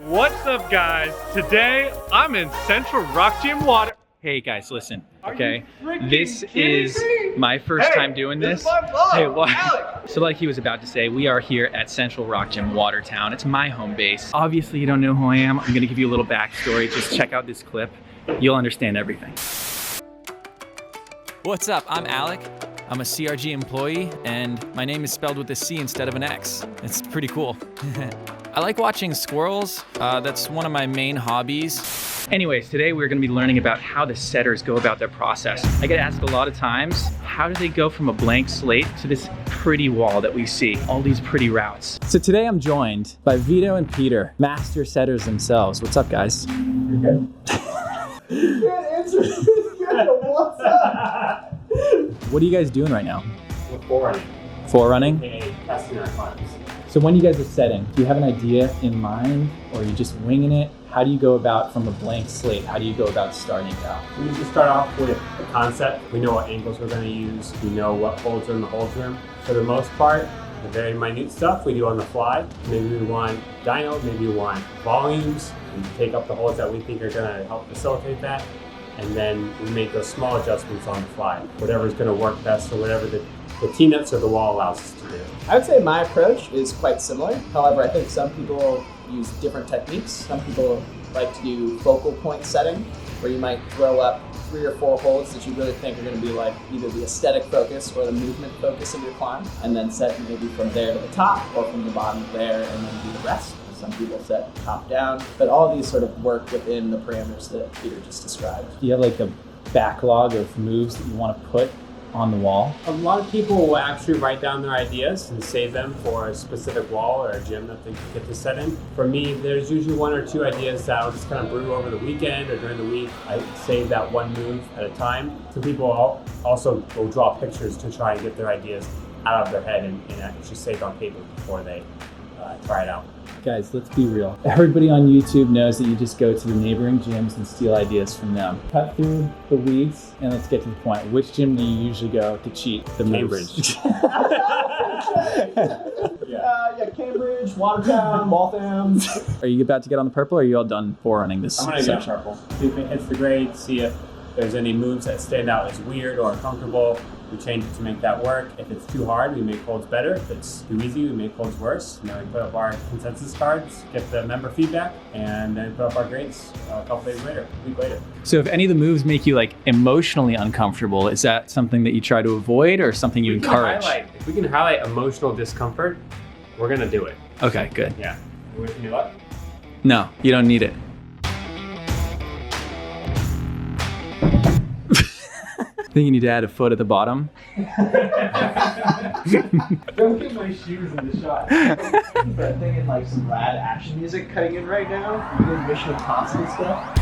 What's up, guys? Today I'm in Central Rock Gym Water. Hey guys, listen, okay? This is my first time doing this. Hey, what? So like he was about to say, we are here at Central Rock Gym Watertown. It's my home base. Obviously you don't know who I am. I'm gonna give you a little backstory. Just check out this clip. You'll understand everything. What's up? I'm Alec. I'm a CRG employee, and my name is spelled with a C instead of an X. It's pretty cool. I like watching squirrels. That's one of my main hobbies. Anyways, today we're gonna be learning about how the setters go about their process. I get asked a lot of times, how do they go from a blank slate to this pretty wall that we see, all these pretty routes? So today I'm joined by Vito and Peter, master setters themselves. What's up, guys? You're good. You can't answer this. What's up? What are you guys doing right now? We're forerunning. Forerunning? Okay, testing our climbs. So when you guys are setting, do you have an idea in mind, or are you just winging it? How do you go about from a blank slate? How do you go about starting it out? We usually start off with the concept. We know what angles we're going to use. We know what holds are in the hold room. For the most part, the very minute stuff we do on the fly. Maybe we want dyno, maybe we want volumes. We take up the holds that we think are going to help facilitate that. And then we make those small adjustments on the fly. Whatever's going to work best or whatever the T-nuts or the wall allows us to do. I would say my approach is quite similar. However, I think some people use different techniques. Some people like to do focal point setting, where you might throw up 3 or 4 holds that you really think are going to be like either the aesthetic focus or the movement focus of your climb, and then set maybe from there to the top or from the bottom to there, and then do the rest. Some people set top down, but all of these sort of work within the parameters that Peter just described. Do you have like a backlog of moves that you want to put on the wall? A lot of people will actually write down their ideas and save them for a specific wall or a gym that they get to set in. For me, there's usually 1 or 2 ideas that I'll just kind of brew over the weekend or during the week. I save that one move at a time. Some people also will draw pictures to try and get their ideas out of their head and actually saved on paper before they try it out. Guys, let's be real. Everybody on YouTube knows that you just go to the neighboring gyms and steal ideas from them. Cut through the weeds and let's get to the point. Which gym do you usually go to cheat the moves? Cambridge. Yeah, Cambridge, Watertown, Waltham. Are you about to get on the purple, or are you all done forerunning this I'm going to get section? purple. See if it hits the grade, see if there's any moves that stand out as weird or uncomfortable. We change it to make that work. If it's too hard, we make holds better. If it's too easy, we make holds worse. And then we put up our consensus cards, get the member feedback, and then put up our grades a couple days later, a week later. So if any of the moves make you like emotionally uncomfortable, is that something that you try to avoid or something you encourage? If we can highlight emotional discomfort, we're going to do it. Okay, good. Yeah. You with me, luck? No, you don't need it. I think you need to add a foot at the bottom. Don't get my shoes in the shot. I'm thinking like some rad action music cutting in right now. You doing Mission Impossible stuff.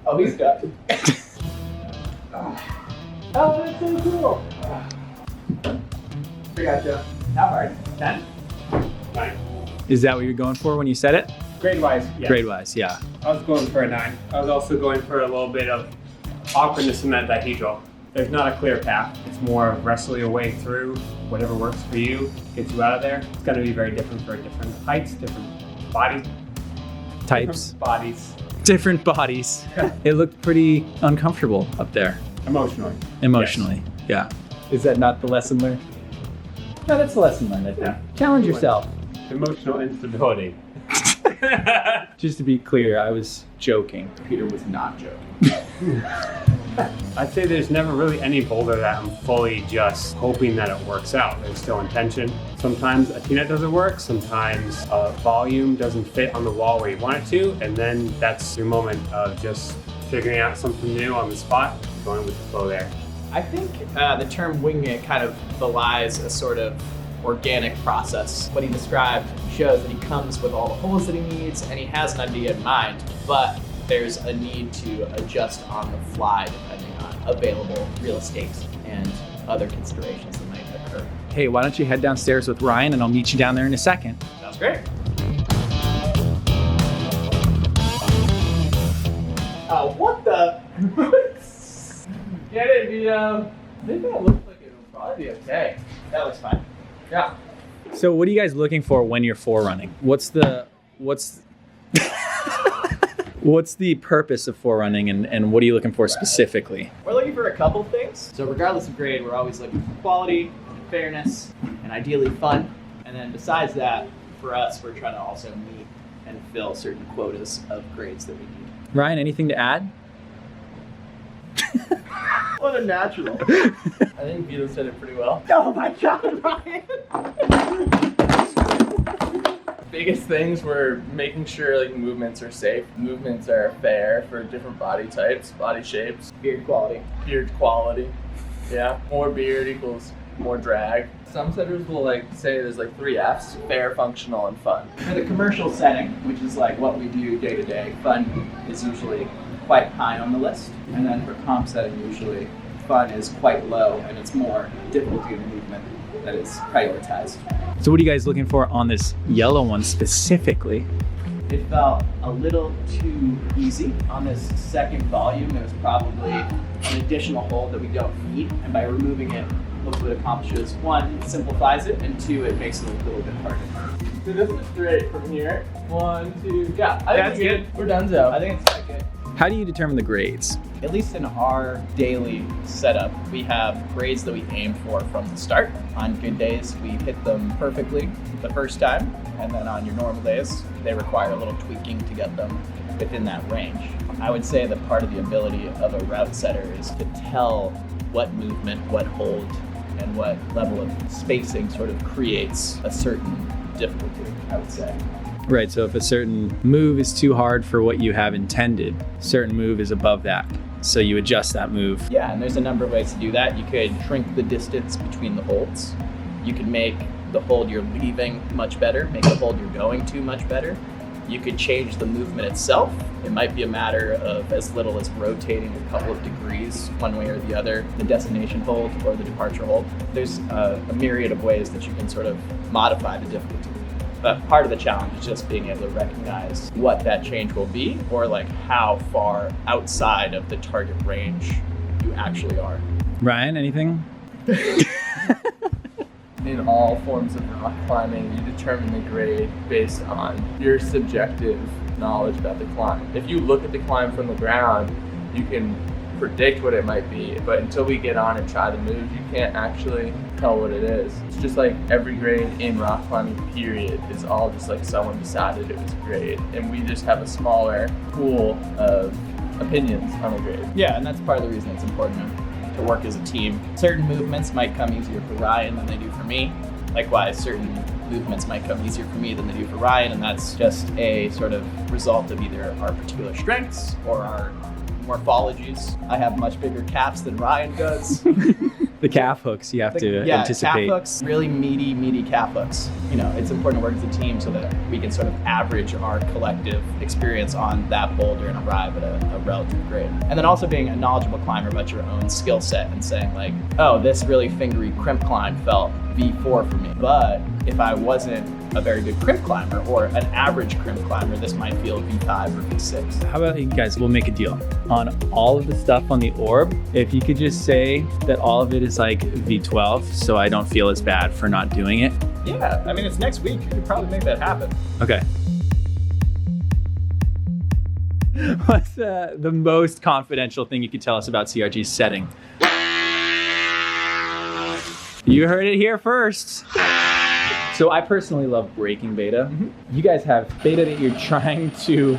Oh, he's got it. Oh, that's so cool. I gotcha. How hard? 10? 9. Is that what you're going for when you set it? Grade-wise, yeah. Grade-wise, yeah. I was going for a 9. I was also going for a little bit of awkwardness in that dihedral. There's not a clear path. It's more of wrestle your way through whatever works for you, gets you out of there. It's going to be very different for different heights, different bodies. Types. Different bodies. Different bodies. It looked pretty uncomfortable up there. Emotionally. Emotionally, yeah. Is that not the lesson learned? No, that's the lesson learned, I think. Yeah. Challenge yourself. Emotional instability. Just to be clear, I was joking. Peter was not joking. I'd say there's never really any boulder that I'm fully just hoping that it works out. There's still intention. Sometimes a T-nut doesn't work, sometimes a volume doesn't fit on the wall where you want it to, and then that's your moment of just figuring out something new on the spot, going with the flow there. I think the term winging it kind of belies a sort of organic process. What he described shows that he comes with all the holes that he needs and he has an idea in mind, but there's a need to adjust on the fly depending on available real estate and other considerations that might occur. Hey, why don't you head downstairs with Ryan and I'll meet you down there in a second. Sounds great. Oh, what the? Get it, Vito. Maybe that looks like it That'll be okay. That was fine. Yeah. So what are you guys looking for when you're forerunning? What's the purpose of forerunning, and what are you looking for specifically? We're looking for a couple things. So regardless of grade, we're always looking for quality, fairness, and ideally fun. And then besides that, for us, we're trying to also meet and fill certain quotas of grades that we need. Ryan, anything to add? What a natural. I think Vito said it pretty well. Oh my God, Ryan! Biggest things were making sure like movements are safe. Movements are fair for different body types, body shapes, Beard quality. beard quality. Yeah, more beard equals more drag. Some setters will like say there's like 3 Fs: fair, functional, and fun. For the commercial setting, which is like what we do day to day, fun is usually quite high on the list. And then for comp setting, usually fun is quite low, and it's more difficulty of movement that is prioritized. So what are you guys looking for on this yellow one specifically? It felt a little too easy on this second volume. It was probably an additional hold that we don't need, and by removing it, hopefully it accomplishes, 1, it simplifies it, and 2, it makes it a little bit harder. So this is straight from here. 1, 2, yeah. That's good. We're done, so. I think it's quite good. How do you determine the grades? At least in our daily setup, we have grades that we aim for from the start. On good days, we hit them perfectly the first time, and then on your normal days, they require a little tweaking to get them within that range. I would say that part of the ability of a route setter is to tell what movement, what hold, and what level of spacing sort of creates a certain difficulty, I would say. Right, so if a certain move is too hard for what you have intended, certain move is above that. So you adjust that move. Yeah, and there's a number of ways to do that. You could shrink the distance between the holds. You could make the hold you're leaving much better, make the hold you're going to much better. You could change the movement itself. It might be a matter of as little as rotating a couple of degrees one way or the other, the destination hold or the departure hold. There's a myriad of ways that you can sort of modify the difficulty. But part of the challenge is just being able to recognize what that change will be, or like how far outside of the target range you actually are. Ryan, anything? In all forms of rock climbing, you determine the grade based on your subjective knowledge about the climb. If you look at the climb from the ground, you can predict what it might be, but until we get on and try the move, you can't actually tell what it is. It's just like every grade in rock climbing period is all just like someone decided it was a grade, and we just have a smaller pool of opinions on a grade. Yeah, and that's part of the reason it's important to work as a team. Certain movements might come easier for Ryan than they do for me. Likewise, certain movements might come easier for me than they do for Ryan, and that's just a sort of result of either our particular strengths or our morphologies. I have much bigger calves than Ryan does. The calf hooks you have to anticipate. Calf hooks, really meaty calf hooks. You know, it's important to work as a team so that we can sort of average our collective experience on that boulder and arrive at a relative grade. And then also being a knowledgeable climber about your own skill set and saying like, oh, this really fingery crimp climb felt V4 for me. But if I wasn't a very good crimp climber or an average crimp climber, this might feel V5 or V6. How about you guys, we'll make a deal. On all of the stuff on the orb, if you could just say that all of it is like V12, so I don't feel as bad for not doing it. Yeah, I mean, it's next week. You could probably make that happen. Okay. What's the most confidential thing you could tell us about CRG's setting? You heard it here first. So I personally love breaking beta. You guys have beta that you're trying to...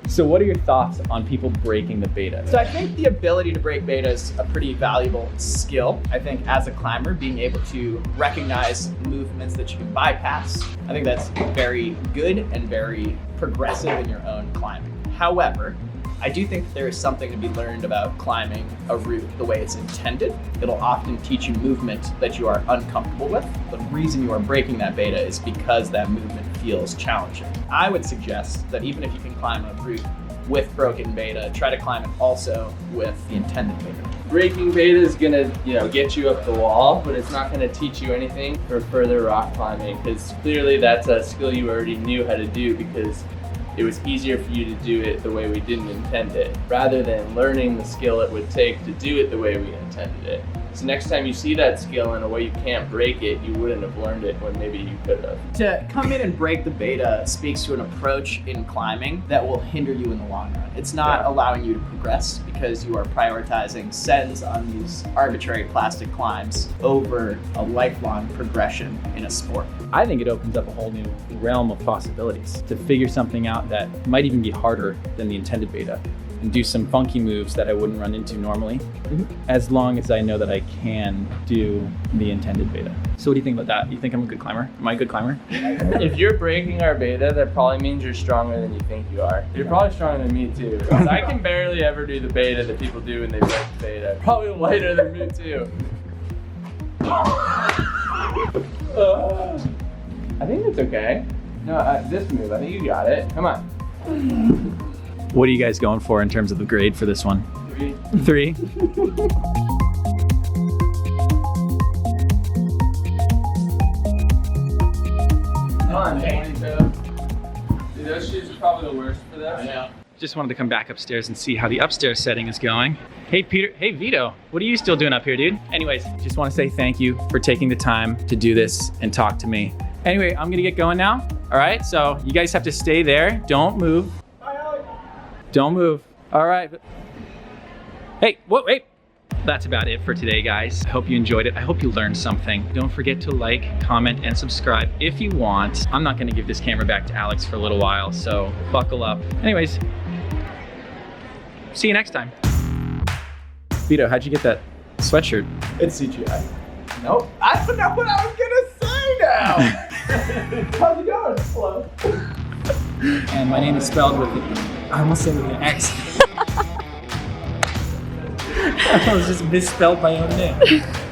So what are your thoughts on people breaking the beta? So I think the ability to break beta is a pretty valuable skill. I think as a climber, being able to recognize movements that you can bypass, I think that's very good and very progressive in your own climbing. However, I do think that there is something to be learned about climbing a route the way it's intended. It'll often teach you movement that you are uncomfortable with. The reason you are breaking that beta is because that movement feels challenging. I would suggest that even if you can climb a route with broken beta, try to climb it also with the intended beta. Breaking beta is gonna, get you up the wall, but it's not gonna teach you anything for further rock climbing, because clearly that's a skill you already knew how to do, because it was easier for you to do it the way we didn't intend it, rather than learning the skill it would take to do it the way we intended it. So next time you see that skill in a way you can't break it, you wouldn't have learned it when maybe you could have. To come in and break the beta speaks to an approach in climbing that will hinder you in the long run. It's not allowing you to progress because you are prioritizing sends on these arbitrary plastic climbs over a lifelong progression in a sport. I think it opens up a whole new realm of possibilities to figure something out that might even be harder than the intended beta and do some funky moves that I wouldn't run into normally, as long as I know that I can do the intended beta. So what do you think about that? You think I'm a good climber? Am I a good climber? If you're breaking our beta, that probably means you're stronger than you think you are. You're probably stronger than me too. 'Cause I can barely ever do the beta that people do when they break the beta. Probably lighter than me too. I think it's okay. No, this move, I think you got it. Come on. What are you guys going for in terms of the grade for this one? 3. 3? Come on, 22. Dude, those shoes are probably the worst for this. I know. Just wanted to come back upstairs and see how the upstairs setting is going. Hey Peter, hey Vito, what are you still doing up here, dude? Anyways, just want to say thank you for taking the time to do this and talk to me. Anyway, I'm gonna get going now. All right, so you guys have to stay there. Don't move. Don't move. All right. Hey, wait. That's about it for today, guys. I hope you enjoyed it. I hope you learned something. Don't forget to like, comment, and subscribe if you want. I'm not gonna give this camera back to Alex for a little while, so buckle up. Anyways, see you next time. Vito, how'd you get that sweatshirt? It's CGI. Nope. I don't know what I was gonna say now. How's it going? Hello. And my name is spelled with, I almost said with an X. I was just misspelled my own name.